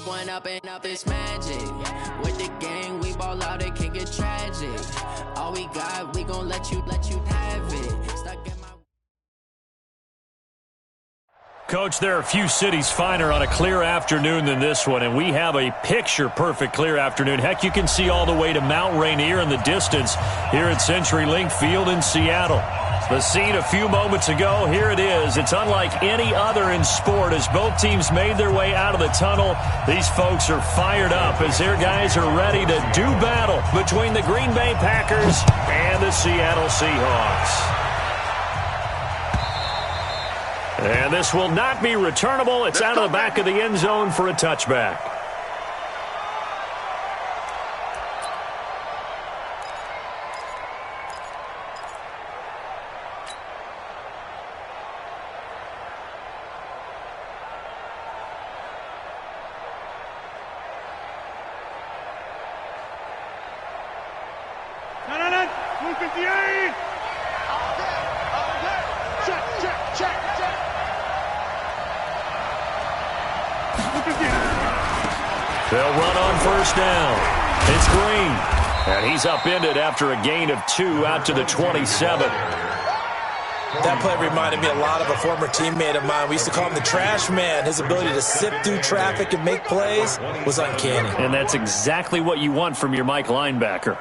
One up and up, it's magic. With the gang, we ball out, it can get tragic. All we got, we gon' let you have it. Stuck in my... Coach, there are a few cities finer on a clear afternoon than this one, and we have a picture-perfect clear afternoon. Heck, you can see all the way to Mount Rainier in the distance here at CenturyLink Field in Seattle. The scene a few moments ago, here it is. It's unlike any other in sport as both teams made their way out of the tunnel. These folks are fired up as their guys are ready to do battle between the Green Bay Packers and the Seattle Seahawks. And this will not be returnable. It's out of the back of the end zone for a touchback. They'll run on first down. It's Green. And he's upended after a gain of 2 out to the 27. That play reminded me a lot of a former teammate of mine. We used to call him the trash man. His ability to sift through traffic and make plays was uncanny. And that's exactly what you want from your Mike linebacker.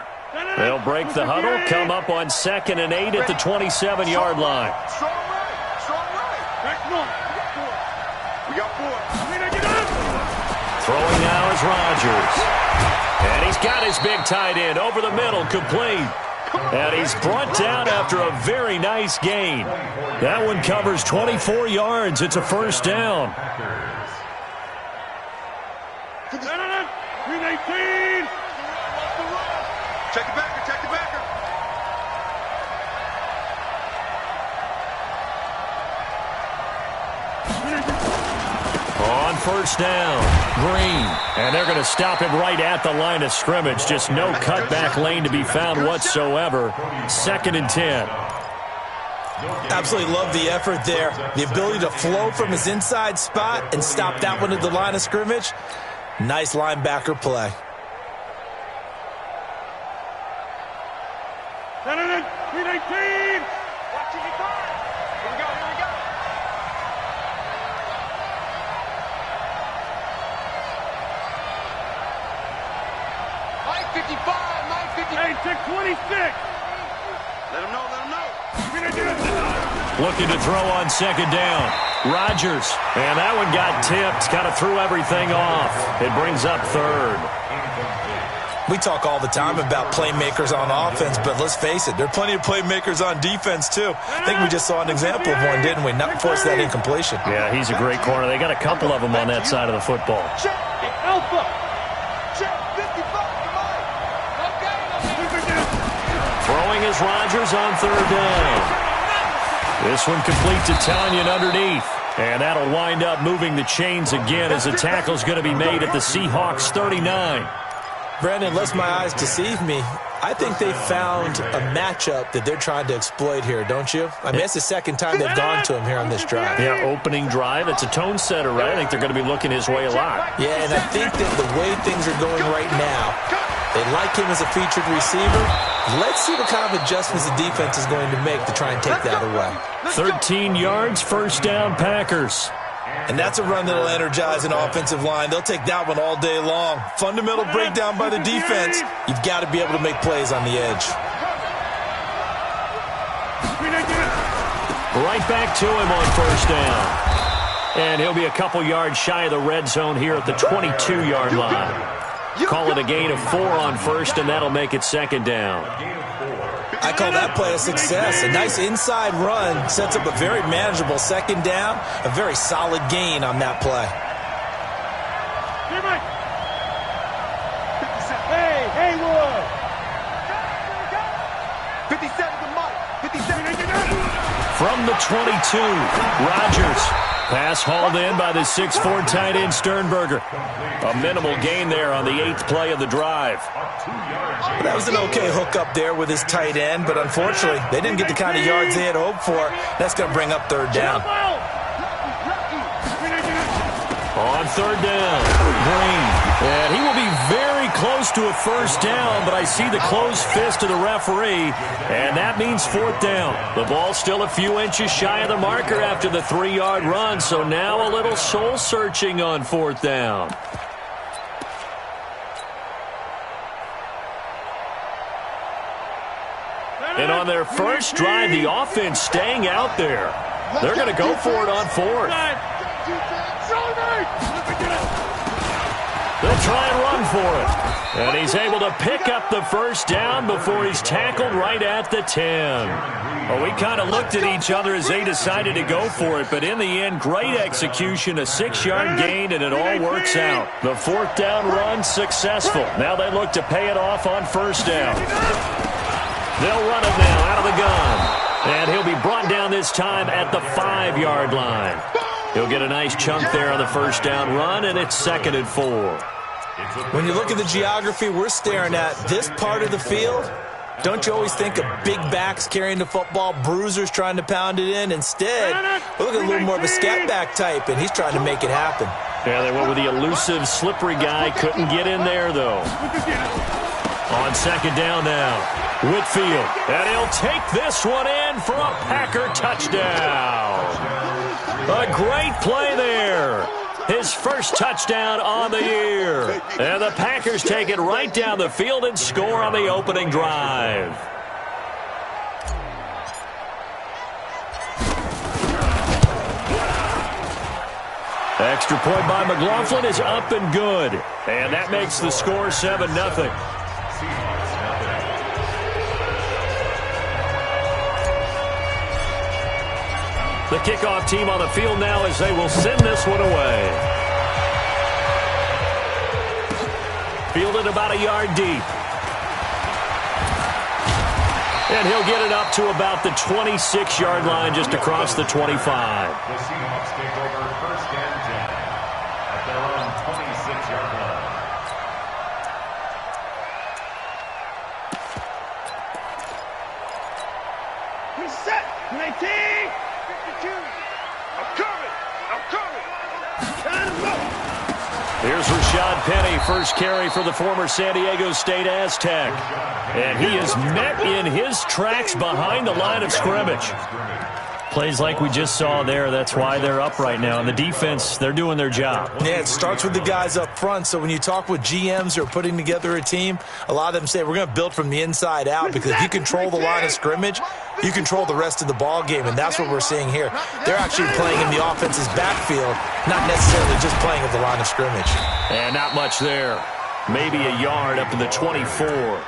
They'll break the huddle, come up on 2nd and 8 at the 27-yard line. Strong right. Strong right. Back north. We got 4. Throwing now is Rodgers. And he's got his big tight end over the middle, complete. And he's brought down after a very nice gain. That one covers 24 yards. It's a first down. 319. Check the backer. Check the backer. On first down, Green. And they're going to stop him right at the line of scrimmage. Just no cutback lane to be found whatsoever. 2nd and 10. Absolutely love the effort there. The ability to flow from his inside spot and stop that one at the line of scrimmage. Nice linebacker play. 319. Watching you go. Here we go. 955, 950. Hey, check 26. Let him know. Looking to throw on 2nd down. Rodgers. And that one got tipped. Kind of threw everything off. It brings up 3rd. We talk all the time about playmakers on offense, but let's face it, there are plenty of playmakers on defense, too. I think we just saw an example of one, didn't we? Not force that incompletion. Yeah, he's a great corner. They got a couple of them on that side of the football. Check Alpha. Check 55. Come on. Throwing is Rodgers on 3rd down. This one complete to Tanyan underneath. And that'll wind up moving the chains again as the tackle's going to be made at the Seahawks 39. Brandon, lest my eyes deceive me, I think they found a matchup that they're trying to exploit here, don't you? I mean, it's the second time they've gone to him here on this drive. Yeah, opening drive. It's a tone setter, right? I think they're going to be looking his way a lot. Yeah, and I think that the way things are going right now, they like him as a featured receiver. Let's see what kind of adjustments the defense is going to make to try and take that away. 13 yards, first down, Packers. And that's a run that will energize an offensive line. They'll take that one all day long. Fundamental breakdown by the defense. You've got to be able to make plays on the edge. Right back to him on first down. And he'll be a couple yards shy of the red zone here at the 22-yard line. Call it a gain of 4 on first, and that'll make it 2nd down. I call that play a success. A nice inside run sets up a very manageable 2nd down. A very solid gain on that play. Hey, Haywood. 57 to Mike. 57. From the 22, Rodgers. Pass hauled in by the 6'4" tight end Sternberger. A minimal gain there on the 8th play of the drive. That was an okay hook up there with his tight end, but unfortunately, they didn't get the kind of yards they had hoped for. That's going to bring up 3rd down. On 3rd down, Green. And he will be very close to a 1st down, but I see the closed fist of the referee, and that means 4th down. The ball still a few inches shy of the marker after the 3-yard run, so now a little soul-searching on 4th down. And on their first drive, the offense staying out there. They're going to go for it on 4th. They'll try and run for it. And he's able to pick up the 1st down before he's tackled right at the 10. Well, we kind of looked at each other as they decided to go for it, but in the end, great execution, a 6-yard gain, and it all works out. The 4th down run successful. Now they look to pay it off on 1st down. They'll run it now out of the gun. And he'll be brought down this time at the 5-yard line. He'll get a nice chunk there on the 1st down run, and it's 2nd and 4. When you look at the geography we're staring at, this part of the field, don't you always think of big backs carrying the football, bruisers trying to pound it in? Instead, we look at a little more of a scat back type, and he's trying to make it happen. Yeah, they went with the elusive, slippery guy. Couldn't get in there, though. On 2nd down now, Whitfield. And he'll take this one in for a Packer touchdown. A great play there. His first touchdown on the year. And the Packers take it right down the field and score on the opening drive. Extra point by McLaughlin is up and good. And that makes the score 7-0. The kickoff team on the field now as they will send this one away. Fielded about a yard deep. And he'll get it up to about the 26-yard line just across the 25. The Seahawks take over 1st and 10 at their own 26-yard line. Reset. 19. 52. I'm coming. Time to go. Here's Rashad Penny, first carry for the former San Diego State Aztec. And he is met in his tracks behind the line of scrimmage. Plays like we just saw there. That's why they're up right now. And the defense, they're doing their job. Yeah, it starts with the guys up front. So when you talk with GMs who are putting together a team, a lot of them say we're going to build from the inside out, because if you control the line of scrimmage, you control the rest of the ball game, and that's what we're seeing here. They're actually playing in the offense's backfield, not necessarily just playing at the line of scrimmage. And not much there. Maybe a yard up to the 24.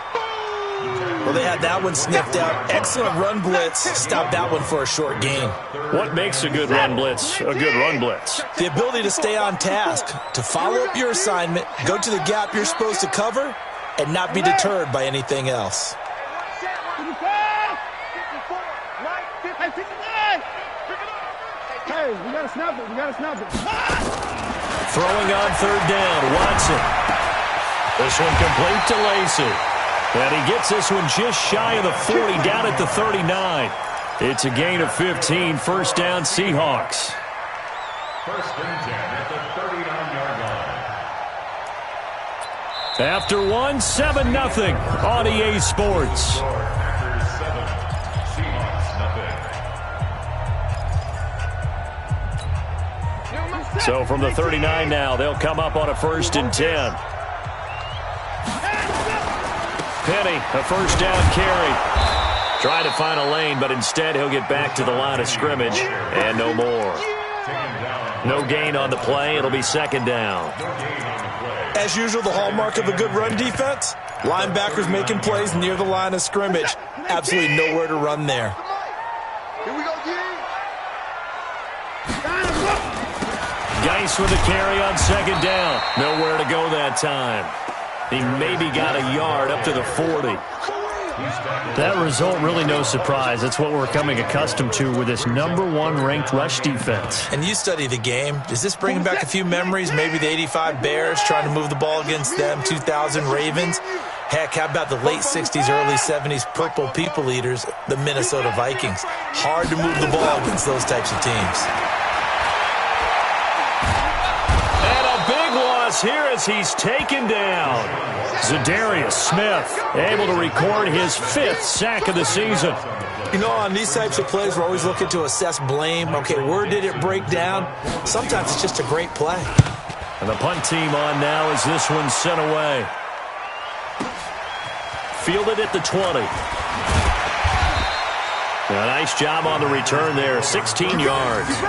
Well, they had that one sniffed out. Excellent run blitz. Stopped that one for a short gain. What makes a good run blitz a good run blitz? The ability to stay on task, to follow up your assignment, go to the gap you're supposed to cover, and not be deterred by anything else. Hey, we gotta snap it. Throwing on 3rd down, Watson. This one complete to Lacey. And he gets this one just shy of the 40, down at the 39. It's a gain of 15, 1st down Seahawks. 1st and 10 at the 39-yard line. After 7-0 on EA Sports. Packers 7, Seahawks 0. So from the 39 now, they'll come up on a 1st and 10. Penny, a 1st down carry. Trying to find a lane, but instead he'll get back to the line of scrimmage, and no more. No gain on the play. It'll be 2nd down. As usual, the hallmark of a good run defense, linebackers making plays near the line of scrimmage. Absolutely nowhere to run there. Here we go, Geis with a carry on 2nd down. Nowhere to go that time. He maybe got a yard up to the 40. That result really no surprise. That's what we're coming accustomed to with this #1 ranked rush defense. And you study the game. Is this bringing back a few memories? Maybe the '85 Bears trying to move the ball against them, 2000 Ravens. Heck, how about the late 60s, early 70s Purple People Eaters, the Minnesota Vikings? Hard to move the ball against those types of teams. And a big loss here as he's taken down. Zadarius Smith able to record his 5th sack of the season. You know, on these types of plays, we're always looking to assess blame. Okay, where did it break down? Sometimes it's just a great play. And the punt team on now as this one's sent away. Fielded at the 20. A nice job on the return there, 16 yards. They're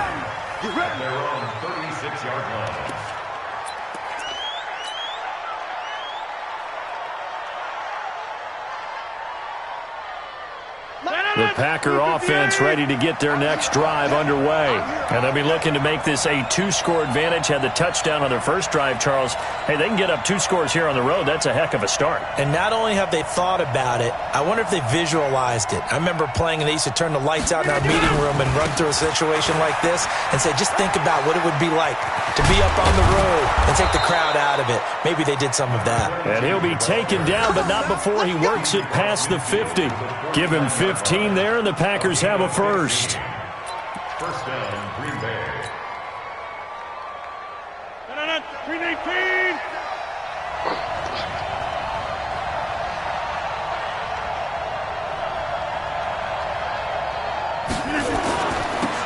on 36-yard line. The Packer offense ready to get their next drive underway. And they'll be looking to make this a 2-score advantage. Had the touchdown on their first drive, Charles. Hey, they can get up 2 scores here on the road. That's a heck of a start. And not only have they thought about it, I wonder if they visualized it. I remember playing and they used to turn the lights out in our meeting room and run through a situation like this and say, just think about what it would be like to be up on the road and take the crowd out of it. Maybe they did some of that. And he'll be taken down, but not before he works it past the 50. Give him 15 there, and the Packers have a first. First down, Green Bay. 319.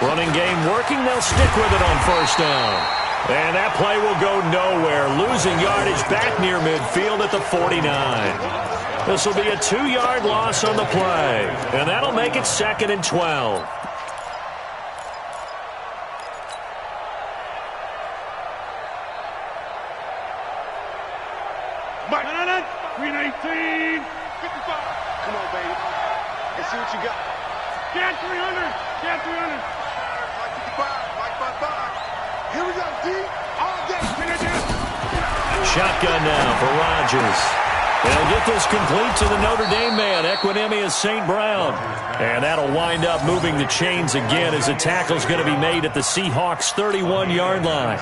Running game working. They'll stick with it on first down. And that play will go nowhere. Losing yardage back near midfield at the 49. This will be a 2-yard loss on the play. And that'll make it 2nd and 12. Mike. 319. 55. Come on, baby. Let's see what you got. Get 300. Get 300. Mike 55. Mike 55. Here we go, D. All day. Shotgun now for Rodgers. They'll get this complete to the Notre Dame man, Equinemius St. Brown. And that'll wind up moving the chains again as the tackle's going to be made at the Seahawks' 31-yard line.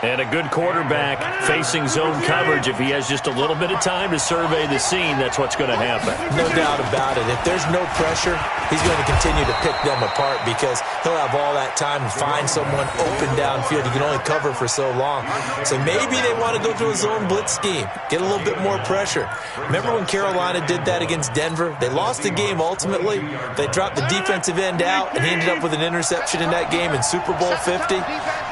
And a good quarterback facing zone coverage. If he has just a little bit of time to survey the scene, that's what's going to happen. No doubt about it. If there's no pressure, he's going to continue to pick them apart because he'll have all that time to find someone open downfield. He can only cover for so long. So maybe they want to go to a zone blitz scheme, get a little bit more pressure. Remember when Carolina did that against Denver? They lost the game ultimately. They dropped the defensive end out, and he ended up with an interception in that game in Super Bowl 50.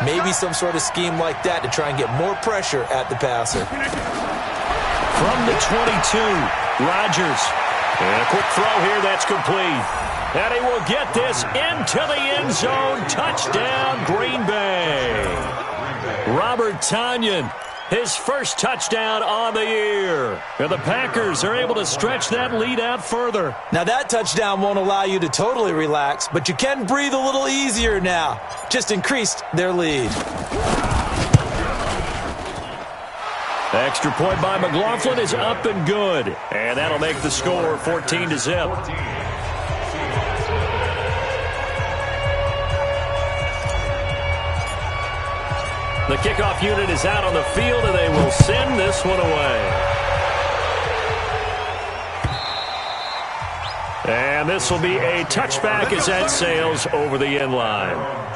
Maybe some sort of scheme like that to try and get more pressure at the passer. From the 22, Rodgers. And a quick throw here, that's complete. And he will get this into the end zone. Touchdown, Green Bay. Robert Tonyan, his first touchdown on the year. And the Packers are able to stretch that lead out further. Now that touchdown won't allow you to totally relax, but you can breathe a little easier now. Just increased their lead. Extra point by McLaughlin is up and good. And that'll make the score 14-0. The kickoff unit is out on the field, and they will send this one away. And this will be a touchback as that sails over the end line.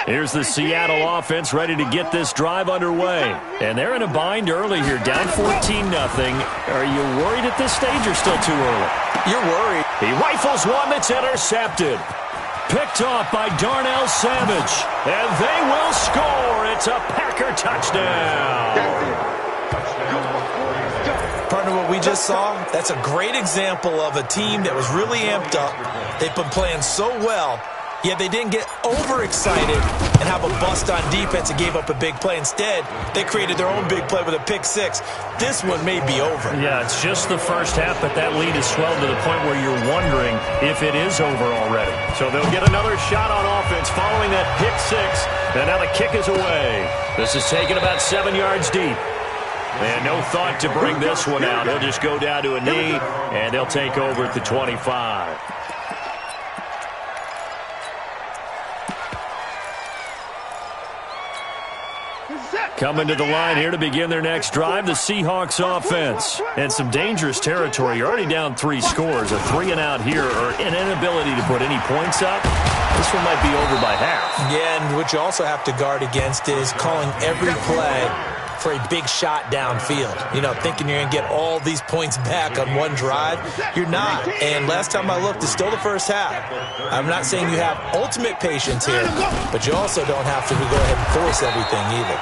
Here's the Seattle offense ready to get this drive underway. And they're in a bind early here, down 14-0. Are you worried at this stage or still too early? You're worried. He rifles one that's intercepted. Picked off by Darnell Savage. And they will score. It's a Packer touchdown. Partner, what we just saw, that's a great example of a team that was really amped up. They've been playing so well. Yeah, they didn't get overexcited and have a bust on defense and gave up a big play. Instead, they created their own big play with a pick six. This one may be over. Yeah, it's just the first half, but that lead has swelled to the point where you're wondering if it is over already. So they'll get another shot on offense following that pick six. And now the kick is away. This is taken about 7 yards deep. And no thought to bring this one out. He'll just go down to a knee, and they'll take over at the 25. Coming to the line here to begin their next drive, the Seahawks offense. And some dangerous territory. You're already down 3 scores. A 3-and-out here, or an inability to put any points up. This one might be over by half. Yeah, and what you also have to guard against is calling every play for a big shot downfield. You know, thinking you're going to get all these points back on one drive. You're not. And last time I looked, it's still the first half. I'm not saying you have ultimate patience here, but you also don't have to go ahead and force everything either.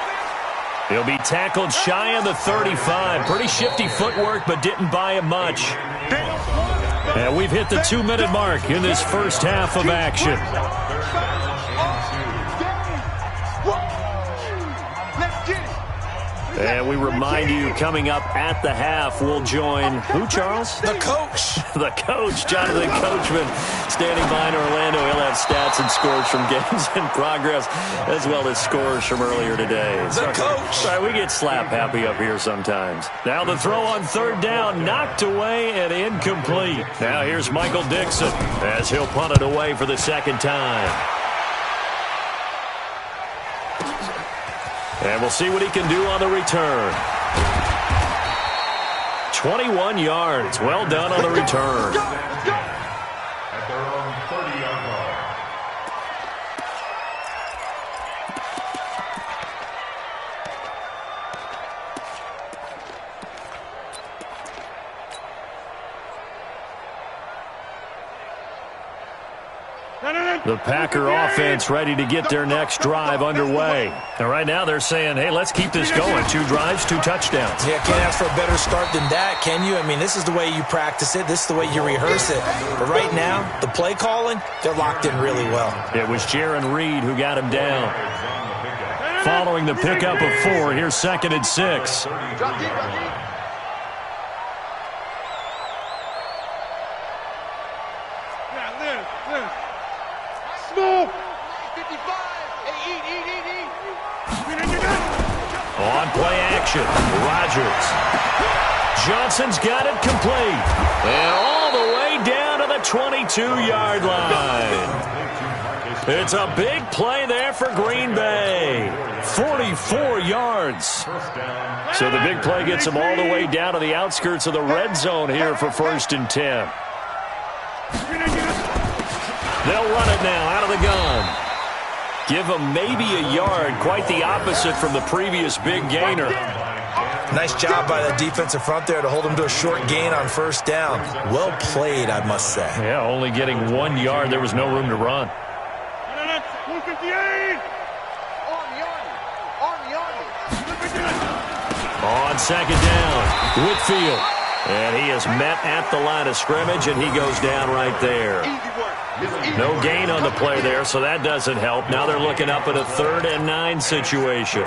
He'll be tackled shy of the 35. Pretty shifty footwork, but didn't buy him much. And we've hit the 2-minute mark in this first half of action. And we remind you, coming up at the half, we'll join who, Charles? The coach. The coach, Jonathan Coachman, standing by in Orlando. He'll have stats and scores from games in progress, as well as scores from earlier today. The coach. Sorry, we get slap happy up here sometimes. Now the throw on third down, knocked away and incomplete. Now here's Michael Dixon as he'll punt it away for the second time. And we'll see what he can do on the return. 21 yards. Well done on the return. At their own 30-yard line. The Packer offense ready to get their next drive underway. And right now they're saying, hey, let's keep this going. 2 drives, 2 touchdowns. Yeah, can't ask for a better start than that, can you? I mean, this is the way you practice it. This is the way you rehearse it. But right now, the play calling, they're locked in really well. It was Jaron Reed who got him down. Following the pickup of 4, here's 2nd and 6. On play action, Rodgers. Johnson's got it complete. And all the way down to the 22-yard line. It's a big play there for Green Bay. 44 yards. So the big play gets them all the way down to the outskirts of the red zone here for 1st and 10. They'll run it now out of the gun. Give them maybe a yard, quite the opposite from the previous big gainer. Nice job by the defensive front there to hold him to a short gain on 1st down. Well played, I must say. Yeah, only getting 1 yard. There was no room to run. On 2nd down, Whitfield. And he is met at the line of scrimmage, and he goes down right there. No gain on the play there, so that doesn't help. Now they're looking up at a 3rd and 9 situation.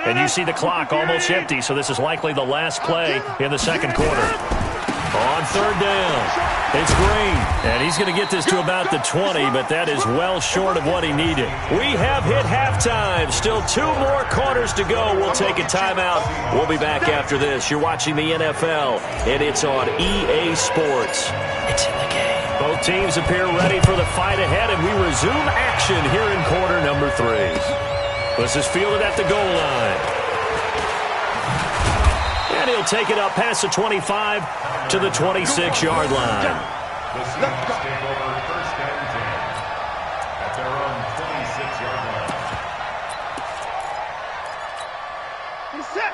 And you see the clock almost empty, so this is likely the last play in the 2nd quarter. On 3rd down, it's Green, and he's going to get this to about the 20, but that is well short of what he needed. We have hit halftime. Still 2 more quarters to go. We'll take a timeout. We'll be back after this. You're watching the NFL, and it's on EA Sports. It's in the game. Both teams appear ready for the fight ahead, and we resume action here in quarter number 3. This is fielded at the goal line. And he'll take it up past the 25 to the 26-yard line. The Seahawks take over 1st and 10 at their own 26-yard line.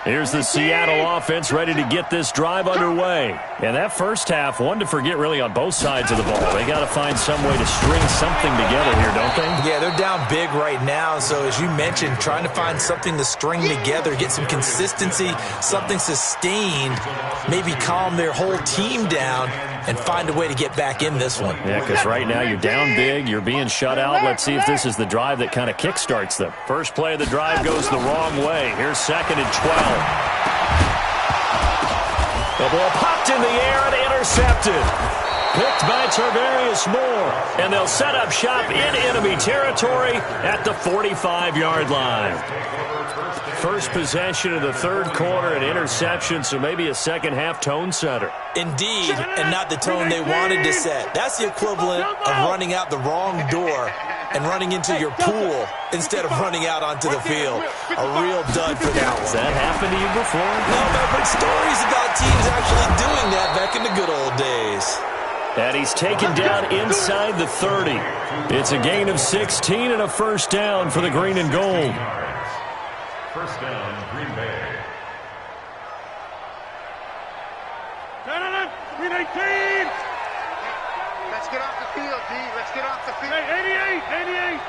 Here's the Seattle offense ready to get this drive underway. And that first half, one to forget really on both sides of the ball. They got to find some way to string something together here, don't they? Yeah, they're down big right now. So as you mentioned, trying to find something to string together, get some consistency, something sustained, maybe calm their whole team down and find a way to get back in this one. Yeah, because right now you're down big, you're being shut out. Let's see if this is the drive that kind of kickstarts them. First play of the drive goes the wrong way. Here's 2nd and 12. The ball popped in the air and intercepted. Picked by Tarvarius Moore. And they'll set up shop in enemy territory at the 45-yard line. First possession of the third quarter, an interception, so maybe a second-half tone setter. Indeed, and not the tone they wanted to set. That's the equivalent of running out the wrong door and running into your pool instead of running out onto the field. A real dud for that one. Has that happened to you before? No, I've heard stories about teams actually doing that back in the good old days. And he's taken down inside the 30. It's a gain of 16 and a first down for the green and gold. First down, Green Bay. Green 18. Let's get off the field, D. Let's get off the field. Hey, 88.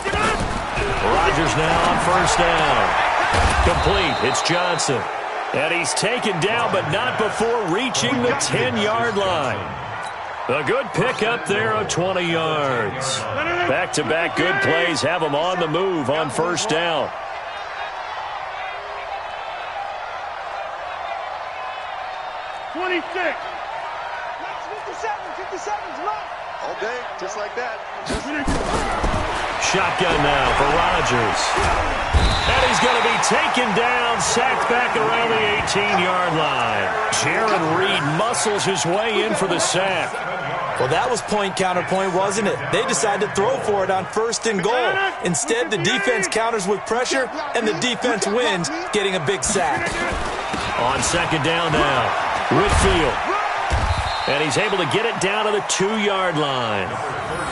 Get up. Rodgers now on first down. Complete. It's Johnson. And he's taken down, but not before reaching the 10-yard line. A good pickup there of 20 yards. Back-to-back good plays have him on the move on first down. 26. 57's left. All day, just like that. Shotgun now for Rodgers. And he's going to be taken down, sacked back around the 18-yard line. Jaron Reed muscles his way in for the sack. Well, that was point counterpoint, wasn't it? They decided to throw for it on 1st and goal. Instead, the defense counters with pressure, and the defense wins, getting a big sack. On 2nd down now, Whitfield. And he's able to get it down to the 2-yard line.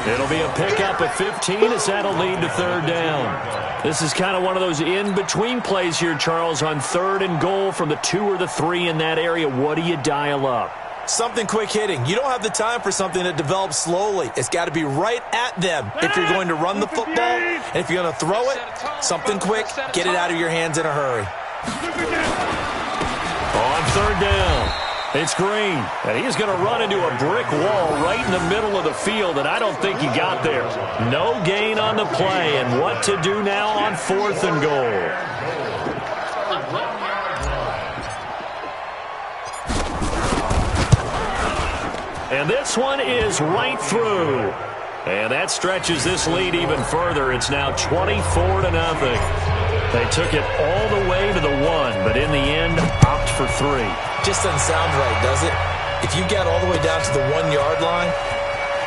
It'll be a pickup of 15 as that'll lead to 3rd down. This is kind of one of those in-between plays here, Charles, on 3rd and goal from the 2 or the 3 in that area. What do you dial up? Something quick hitting. You don't have the time for something that develops slowly. It's got to be right at them if you're going to run the football. And if you're going to throw it, something quick, get it out of your hands in a hurry. On 3rd down. It's Green, and he's going to run into a brick wall right in the middle of the field, and I don't think he got there. No gain on the play, and what to do now on 4th and goal. And this one is right through. And that stretches this lead even further. It's now 24-0. They took it all the way to the 1, but in the end, opt for 3. Just doesn't sound right, does it? If you got all the way down to the 1-yard line,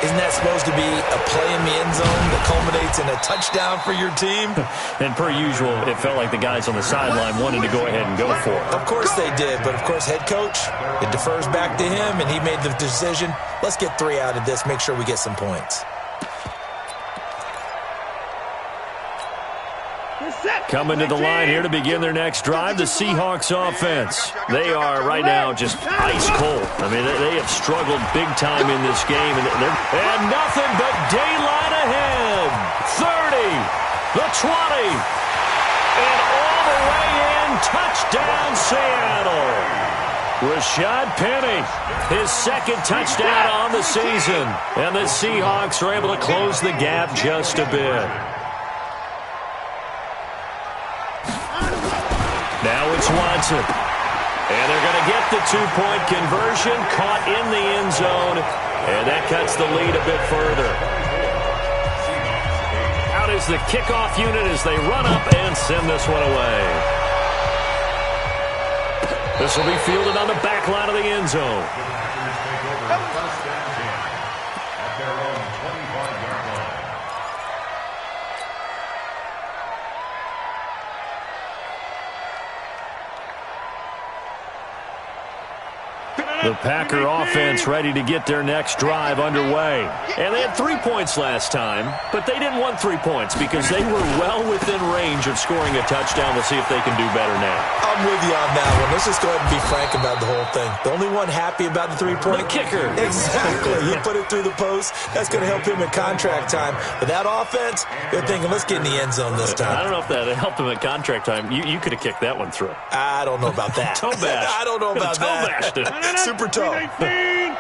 isn't that supposed to be a play in the end zone that culminates in a touchdown for your team? And per usual, it felt like the guys on the sideline wanted to go ahead and go for it. Of course they did, but of course head coach, it defers back to him, and he made the decision, let's get 3 out of this, make sure we get some points. Coming to the line here to begin their next drive, the Seahawks offense. They are right now just ice cold. I mean, they have struggled big time in this game. And nothing but daylight ahead. 30, the 20, and all the way in. Touchdown, Seattle. Rashad Penny, his 2nd touchdown on the season. And the Seahawks are able to close the gap just a bit. Now it's Watson. And they're going to get the 2-point conversion, caught in the end zone, and that cuts the lead a bit further. Out is the kickoff unit as they run up and send this one away. This will be fielded on the back line of the end zone. The Packer offense ready to get their next drive underway. And they had 3 points last time, but they didn't want 3 points because they were well within range of scoring a touchdown. We'll see if they can do better now. I'm with you on that one. Let's just go ahead and be frank about the whole thing. The only one happy about the three-point kicker. Exactly. He put it through the post. That's going to help him at contract time. But that offense, they're thinking, let's get in the end zone this time. I don't know if that helped him at contract time. You could have kicked that one through. I don't know about that. Toe bash. I don't know about that. Toe bashed it. Super toe. 319.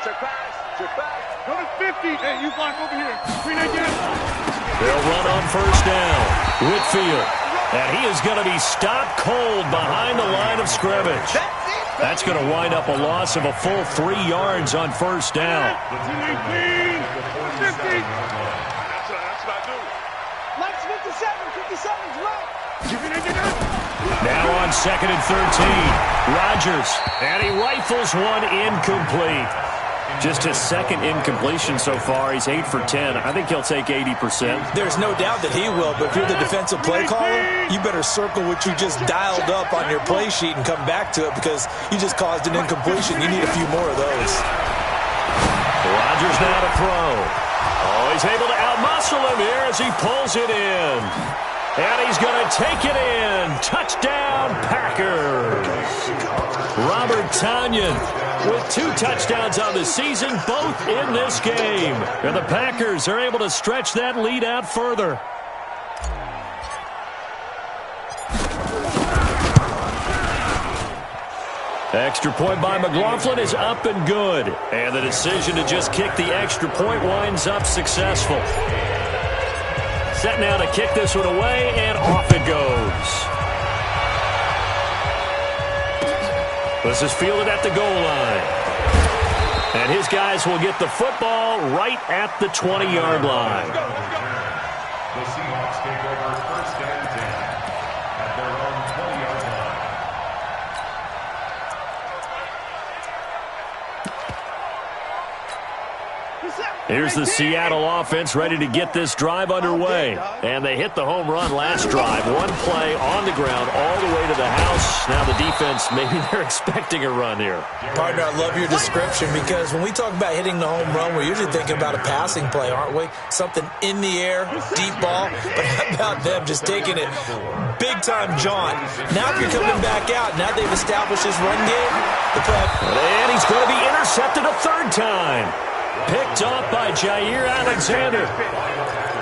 Check back. Go to 50. Hey, you block over here. 319. They'll run on first down. Whitfield. And he is going to be stopped cold behind the line of scrimmage. That's going to wind up a loss of a full 3 yards on first down. 319. 50. That's what I do. Mike's 57's right. Now on 2nd and 13. Rodgers. And he rifles one incomplete. Just his second incompletion so far. He's 8 for 10. I think he'll take 80%. There's no doubt that he will, but if you're the defensive play caller, you better circle what you just dialed up on your play sheet and come back to it because you just caused an incompletion. You need a few more of those. Rodgers now to throw. Oh, he's able to outmuscle him here as he pulls it in. And he's going to take it in. Touchdown, Packers. Robert Tonyan with 2 touchdowns on the season, both in this game. And the Packers are able to stretch that lead out further. Extra point by McLaughlin is up and good. And the decision to just kick the extra point winds up successful. Set now to kick this one away, and off it goes. This is fielded at the goal line. And his guys will get the football right at the 20-yard line. The Seahawks take over first and 10 at their own 20-yard line. Here's the Seattle offense ready to get this drive underway. And they hit the home run last drive. One play on the ground all the way to the house. Now the defense, maybe they're expecting a run here. Partner, I love your description because when we talk about hitting the home run, we're usually thinking about a passing play, aren't we? Something in the air, deep ball. But how about them just taking it big-time jaunt? Now if you're coming back out, now they've established this run game. And he's going to be intercepted a third time. Picked off by Jair Alexander.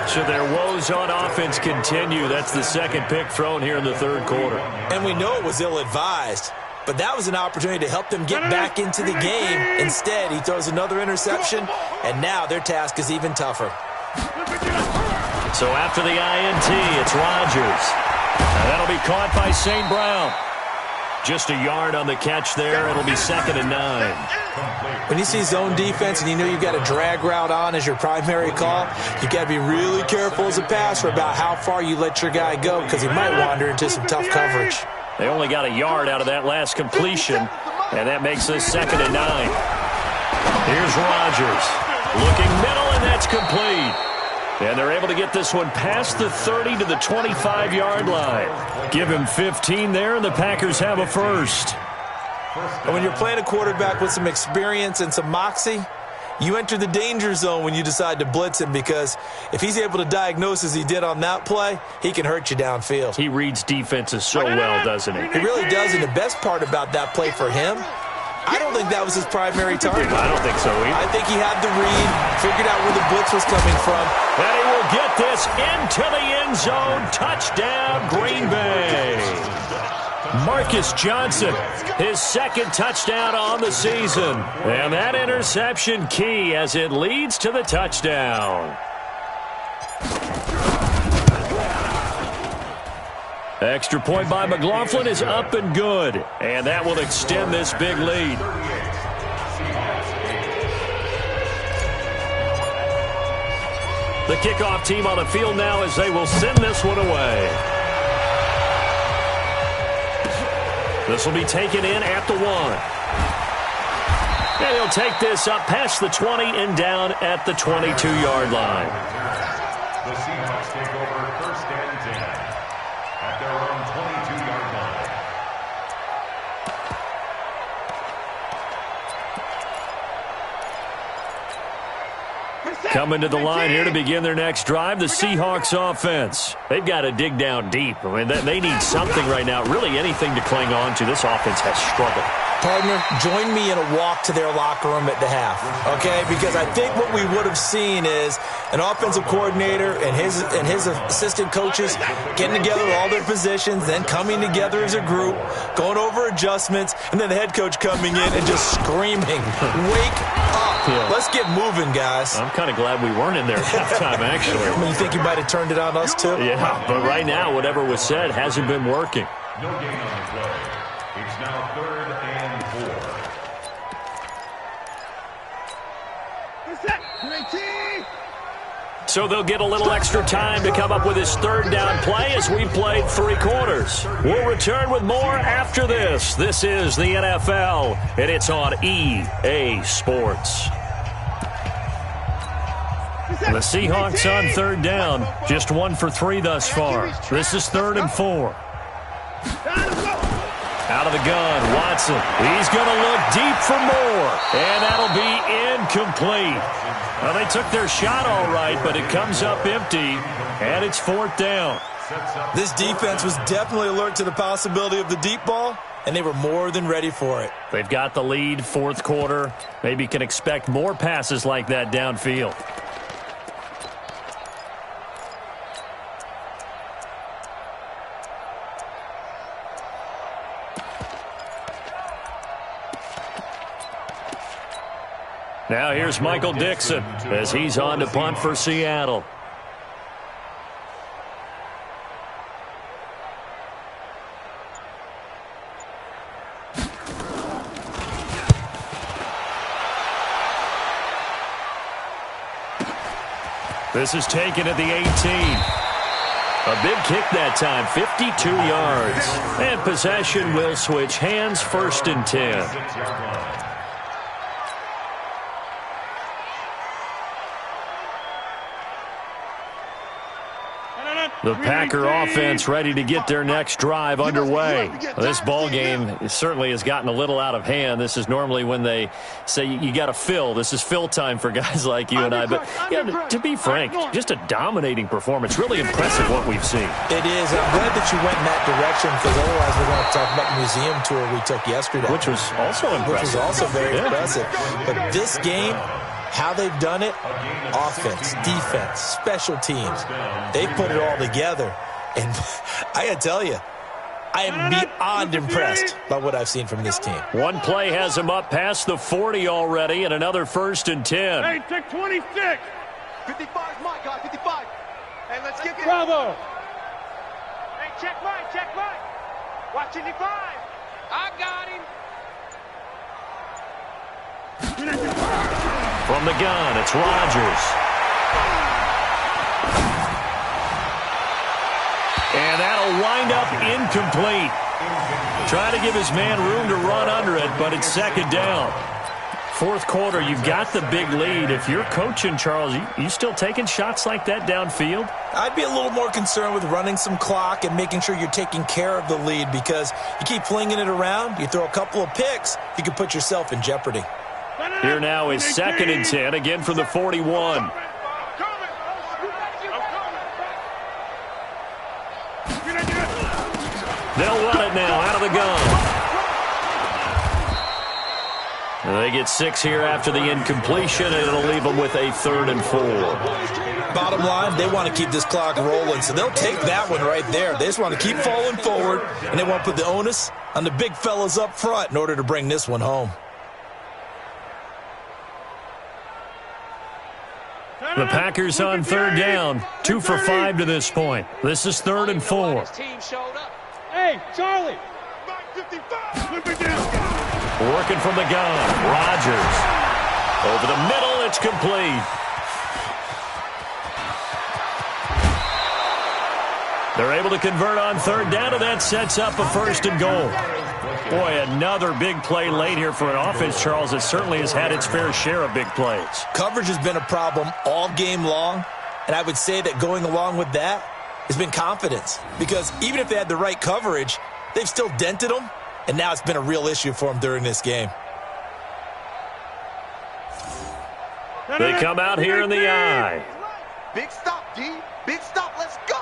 So their woes on offense continue. That's the second pick thrown here in the third quarter. And we know it was ill-advised, but that was an opportunity to help them get back into the game. Instead, he throws another interception, and now their task is even tougher. So after the INT, it's Rodgers. Now that'll be caught by St. Brown. Just a yard on the catch there. It'll be 2nd and 9. When you see zone defense and you know you've got a drag route on as your primary call, you've got to be really careful as a passer about how far you let your guy go because he might wander into some tough coverage. They only got a yard out of that last completion, and that makes this 2nd and 9. Here's Rodgers. Looking middle, and that's complete. And they're able to get this one past the 30 to the 25-yard line. Give him 15 there, and the Packers have a first. And when you're playing a quarterback with some experience and some moxie, you enter the danger zone when you decide to blitz him because if he's able to diagnose as he did on that play, he can hurt you downfield. He reads defenses so well, doesn't he? He really does, and the best part about that play for him, I don't think that was his primary target. I don't think so either. I think he had the read, figured out where the blitz was coming from. And he will get this into the end zone. Touchdown, Green Bay. Marcus Johnson, his second touchdown on the season. And that interception key as it leads to the touchdown. Extra point by McLaughlin is up and good. And that will extend this big lead. The kickoff team on the field now as they will send this one away. This will be taken in at the 1. And he'll take this up past the 20 and down at the 22-yard line. The Seahawks take over first and 10 at their own 22-yard line. Coming to the line here to begin their next drive, the Seahawks offense. They've got to dig down deep. I mean, they need something right now, really anything to cling on to. This offense has struggled. Partner, join me in a walk to their locker room at the half, okay? Because I think what we would have seen is an offensive coordinator and his assistant coaches getting together all their positions, then coming together as a group, going over adjustments, and then the head coach coming in and just screaming, "Wake up. Yeah. Let's get moving, guys." I'm kind of glad we weren't in there at halftime, actually. I mean, you think you might have turned it on us, too? Yeah, but right now, whatever was said hasn't been working. No gain on the play. It's now 3rd and 4. So they'll get a little extra time to come up with his 3rd down play as we played 3 quarters. We'll return with more after this. This is the NFL, and it's on EA Sports. The Seahawks on 3rd down, just 1 for 3 thus far. This is 3rd and 4. Out of the gun, Watson. He's going to look deep for more, and that'll be incomplete. Well, they took their shot all right, but it comes up empty, and it's 4th down. This defense was definitely alert to the possibility of the deep ball, and they were more than ready for it. They've got the lead, 4th quarter. Maybe can expect more passes like that downfield. Now here's Michael Dixon as he's on to punt for Seattle. This is taken at the 18. A big kick that time, 52 yards. And possession will switch hands, 1st and 10. The Packer offense ready to get their next drive underway. This ball game certainly has gotten a little out of hand. This is normally when they say you got to fill. This is fill time for guys like you and I. But yeah, to be frank, just a dominating performance. Really impressive what we've seen. It is. I'm glad that you went in that direction because otherwise we're going to talk about the museum tour we took yesterday. Which was also impressive. Which was also very impressive. But this game, how they've done it, offense, defense, special teams, they've put it all together. And I got to tell you, I am beyond impressed by what I've seen from this team. One play has them up past the 40 already, and another 1st and 10. Hey, take 26. 55 my guy, 55. Hey, let's get Bravo. Hey, check right. Watching the 5. I got him. From the gun, it's Rodgers. And that'll wind up incomplete. Trying to give his man room to run under it, but it's 2nd down. 4th quarter, you've got the big lead. If you're coaching, Charles, you still taking shots like that downfield? I'd be a little more concerned with running some clock and making sure you're taking care of the lead because you keep flinging it around, you throw a couple of picks, you can put yourself in jeopardy. Here now is 2nd and 10, again from the 41. They'll run it now out of the gun. They get 6 here after the incompletion, and it'll leave them with a 3rd and 4. Bottom line, they want to keep this clock rolling, so they'll take that one right there. They just want to keep falling forward, and they want to put the onus on the big fellas up front in order to bring this one home. The Packers on 3rd down, 2 for 5 to this point. This is 3rd and 4. Hey, Charlie. Working from the gun, Rodgers. Over the middle, it's complete. They're able to convert on 3rd down, and that sets up a 1st and goal. Boy, another big play late here for an offense, Charles, that certainly has had its fair share of big plays. Coverage has been a problem all game long, and I would say that going along with that has been confidence. Because even if they had the right coverage, they've still dented them, and now it's been a real issue for them during this game. They come out here in the I. Big stop, D. Big stop. Let's go.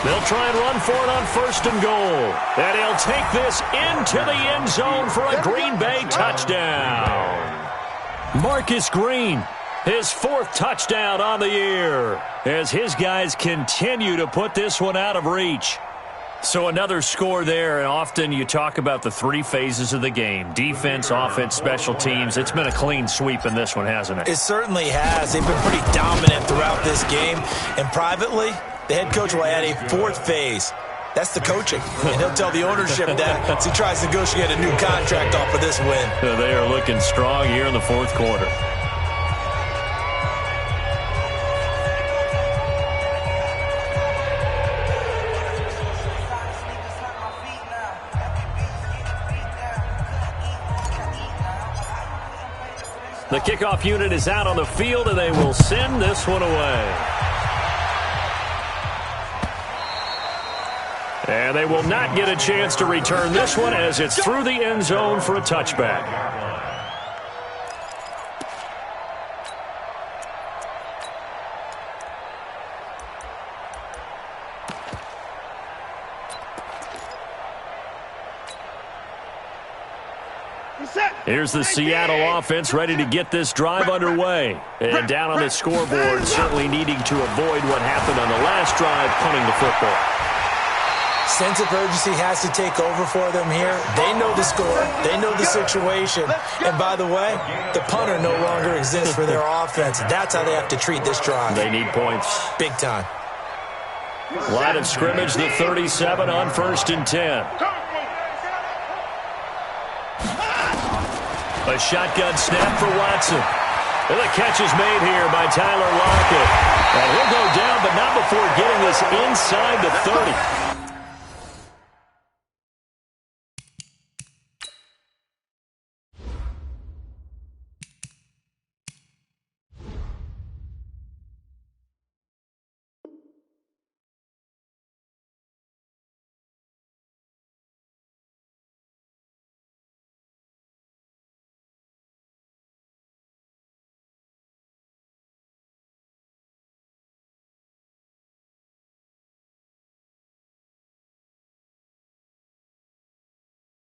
They'll try and run for it on 1st and goal. And he'll take this into the end zone for a Green Bay touchdown. Marcus Green, his 4th touchdown on the year, as his guys continue to put this one out of reach. So another score there, and often you talk about the 3 phases of the game: defense, offense, special teams. It's been a clean sweep in this one, hasn't it? It certainly has. They've been pretty dominant throughout this game. And privately, the head coach will add a 4th phase. That's the coaching. And he'll tell the ownership that as he tries to negotiate a new contract off of this win. They are looking strong here in the 4th quarter. The kickoff unit is out on the field, and they will send this one away. And they will not get a chance to return this one as it's through the end zone for a touchback. Here's the Seattle offense ready to get this drive underway. And down on the scoreboard, certainly needing to avoid what happened on the last drive, punting the football. Sense of urgency has to take over for them here. They know the score. They know the situation. And by the way, the punter no longer exists for their offense. That's how they have to treat this drive. They need points. Big time. Line of scrimmage, the 37 on 1st and 10. A shotgun snap for Watson. And the catch is made here by Tyler Lockett. And he'll go down, but not before getting this inside the 30.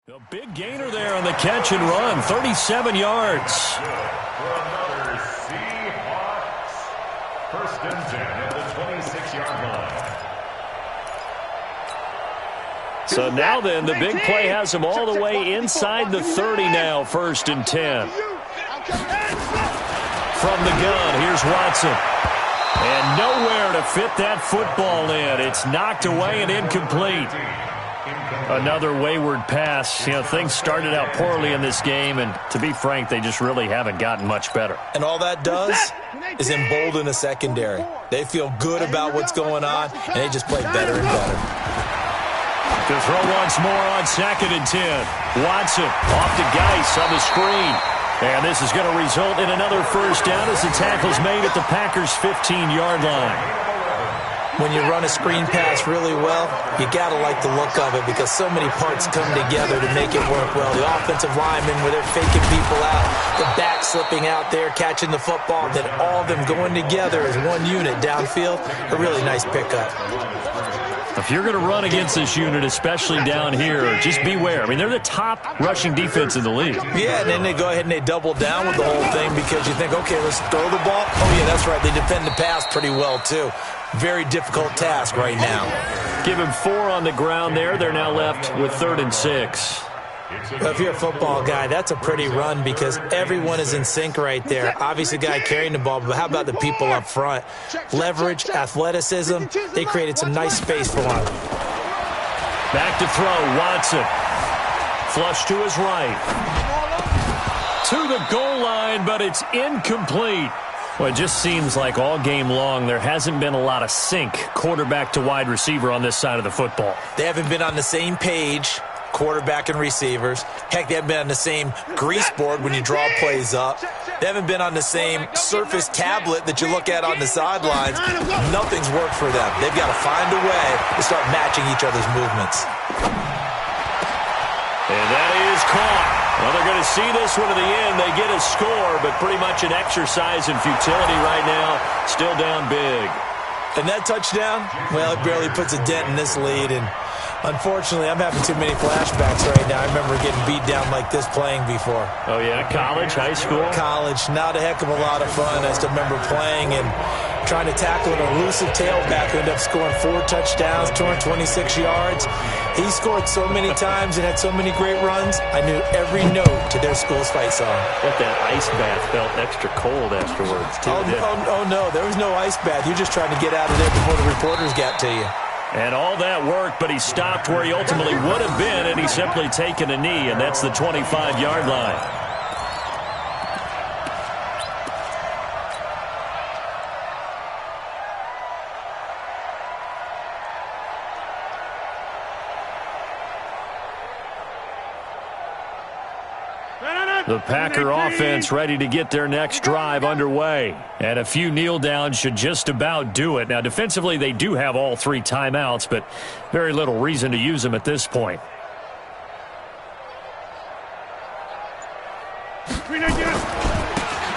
The big gainer there on the catch and run, 37 yards. Another Seahawks. 1st and 10 at the 26-yard line. So now then, the big play has them all the way inside the 30 now, 1st and 10. From the gun, here's Watson. And nowhere to fit that football in. It's knocked away and incomplete. Another wayward pass. You know, things started out poorly in this game, and to be frank, they just really haven't gotten much better. And all that does is embolden the secondary. They feel good about what's going on, and they just play better and better. To throw once more on 2nd and 10. Watson off to Geis on the screen. And this is going to result in another 1st down as the tackle's made at the Packers' 15-yard line. When you run a screen pass really well, you got to like the look of it because so many parts come together to make it work well. The offensive linemen, where they're faking people out, the back slipping out there, catching the football, then all of them going together as one unit downfield, a really nice pickup. If you're going to run against this unit, especially down here, just beware. I mean, they're the top rushing defense in the league. Yeah, and then they go ahead and they double down with the whole thing because you think, okay, let's throw the ball. Oh, yeah, that's right. They defend the pass pretty well, too. Very difficult task right now. Give him 4 on the ground there. They're now left with 3rd and 6. Well, if you're a football guy, that's a pretty run because everyone is in sync right there. Obviously, the guy carrying the ball, but how about the people up front? Leverage, athleticism, they created some nice space for him. Back to throw, Watson. Flush to his right. To the goal line, but it's incomplete. Well, it just seems like all game long there hasn't been a lot of sync quarterback to wide receiver on this side of the football. They haven't been on the same page, quarterback and receivers. Heck, they haven't been on the same grease board when you draw plays up. They haven't been on the same surface tablet that you look at on the sidelines. Nothing's worked for them. They've got to find a way to start matching each other's movements. And that is is caught. Well, they're going to see this one to the end. They get a score, but pretty much an exercise in futility right now. Still down big. And that touchdown, well, it barely puts a dent in this lead. And unfortunately, I'm having too many flashbacks right now. I remember getting beat down like this playing before. Oh, yeah? College, high school? College. Not a heck of a lot of fun. I still remember playing and trying to tackle an elusive tailback who ended up scoring 4 touchdowns, 226 yards. He scored so many times and had so many great runs, I knew every note to their school's fight song. But that ice bath felt extra cold afterwards, too. Oh, no. There was no ice bath. You're just trying to get out of there before the reporters got to you. And all that worked, but he stopped where he ultimately would have been, and he's simply taken a knee, and that's the 25-yard line. The Packer offense ready to get their next drive underway. And a few kneel downs should just about do it. Now, defensively, they do have all 3 timeouts, but very little reason to use them at this point.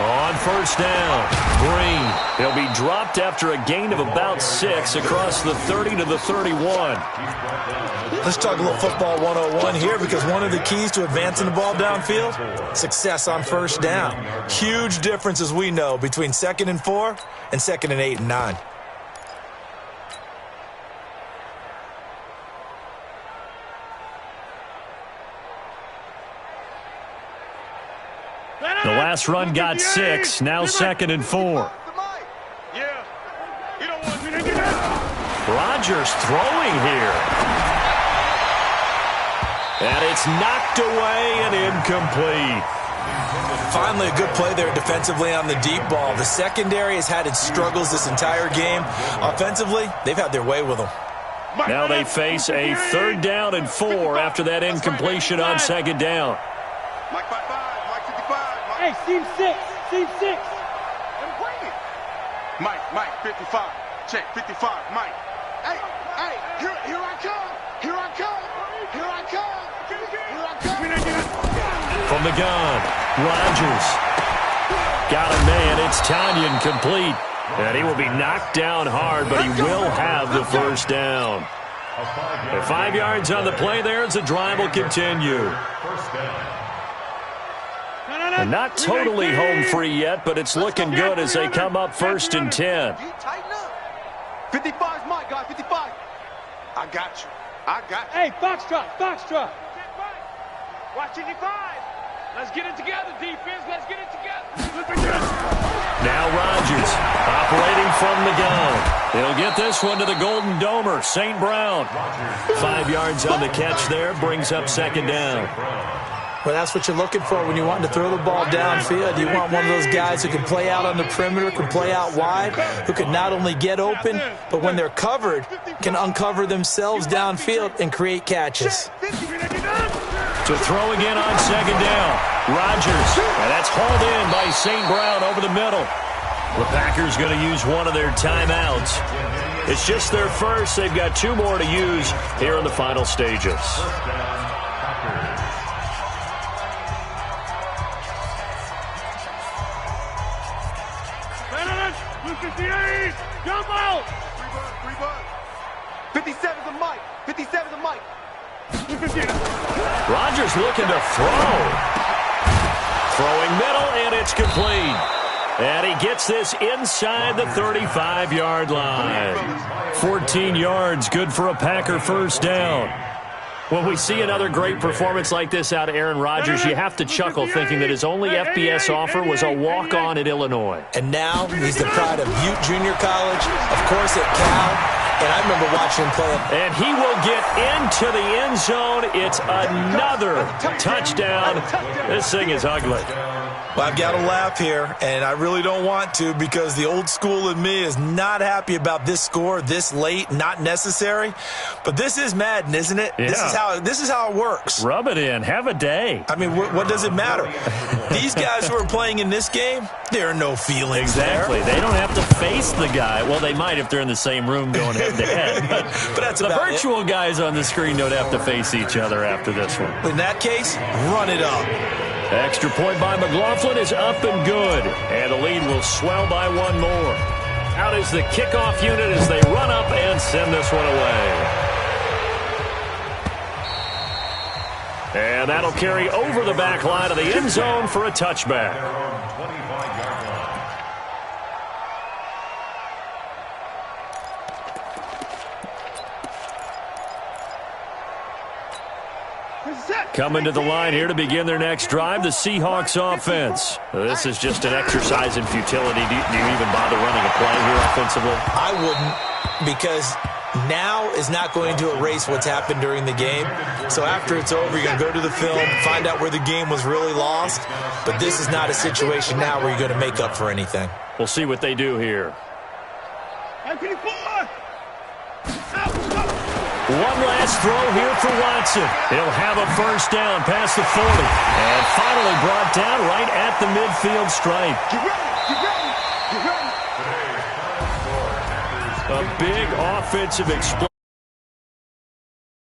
On first down, Green. He'll be dropped after a gain of about 6 across the 30 to the 31. Let's talk a little football 101 here, because one of the keys to advancing the ball downfield, success on first down. Huge difference, as we know, between 2nd and 4 and 2nd and 8 and 9. The last run got 6, now 2nd and 4. Rodgers throwing here. And it's knocked away and incomplete. Finally, a good play there defensively on the deep ball. The secondary has had its struggles this entire game. Offensively, they've had their way with them. Now they face a 3rd down and 4 after that incompletion on 2nd down. Mike 55, Mike 55. Hey, seam 6, seam 6. Mike 55. Check 55, Mike. Hey, here I come. Here I come. Here I come. Here I come. From the gun, Rodgers. Got a man. It's Tanyan complete. And he will be knocked down hard, but he will have the first down. 5 yards on the play there as the drive will continue. And not totally home free yet, but it's looking good as they come up 1st and 10. 55's Mike, guy. 55. I got you. Hey, Foxtrot. Watch 55. Let's get it together, defense. Let's get it together. Now Rodgers operating from the gun. He'll get this one to the Golden Domer, St. Brown. 5 yards on the catch there, brings up 2nd down. Well, that's what you're looking for when you want to throw the ball downfield. You want one of those guys who can play out on the perimeter, can play out wide, who can not only get open, but when they're covered, can uncover themselves downfield and create catches. To throw again on 2nd down. Rodgers, and that's hauled in by St. Brown over the middle. The Packers going to use one of their timeouts. It's just their first. They've got 2 more to use here in the final stages. Jump out! 57's a Mike. 57's a Mike. Rodgers looking to throw. Throwing middle, and it's complete. And he gets this inside the 35-yard line. 14 yards, good for a Packer first down. When we see another great performance like this out of Aaron Rodgers, you have to chuckle thinking that his only FBS offer was a walk-on at Illinois. And now he's the pride of Butte Junior College, of course at Cal, and I remember watching him play. And he will get into the end zone. It's another touchdown. This thing is ugly. Well, I've got to laugh here, and I really don't want to because the old school in me is not happy about this score this late, not necessary. But this is Madden, isn't it? Yeah. This is how it works. Rub it in. Have a day. I mean, what does it matter? These guys who are playing in this game, there are no feelings Exactly. there. They don't have to face the guy. Well, they might if they're in the same room going head-to-head. But that's the about virtual guys on the screen don't have to face each other after this one. In that case, run it up. Extra point by McLaughlin is up and good. And the lead will swell by one more. Out is the kickoff unit as they run up and send this one away. And that'll carry over the back line of the end zone for a touchback. Coming to the line here to begin their next drive, the Seahawks offense. This is just an exercise in futility. Do you even bother running a play here offensively? I wouldn't, because now is not going to erase what's happened during the game. So after it's over, you're going to go to the film, find out where the game was really lost. But this is not a situation now where you're going to make up for anything. We'll see what they do here. One last throw here for Watson. He'll have a first down past the 40. And finally brought down right at the midfield stripe. A big offensive explosion.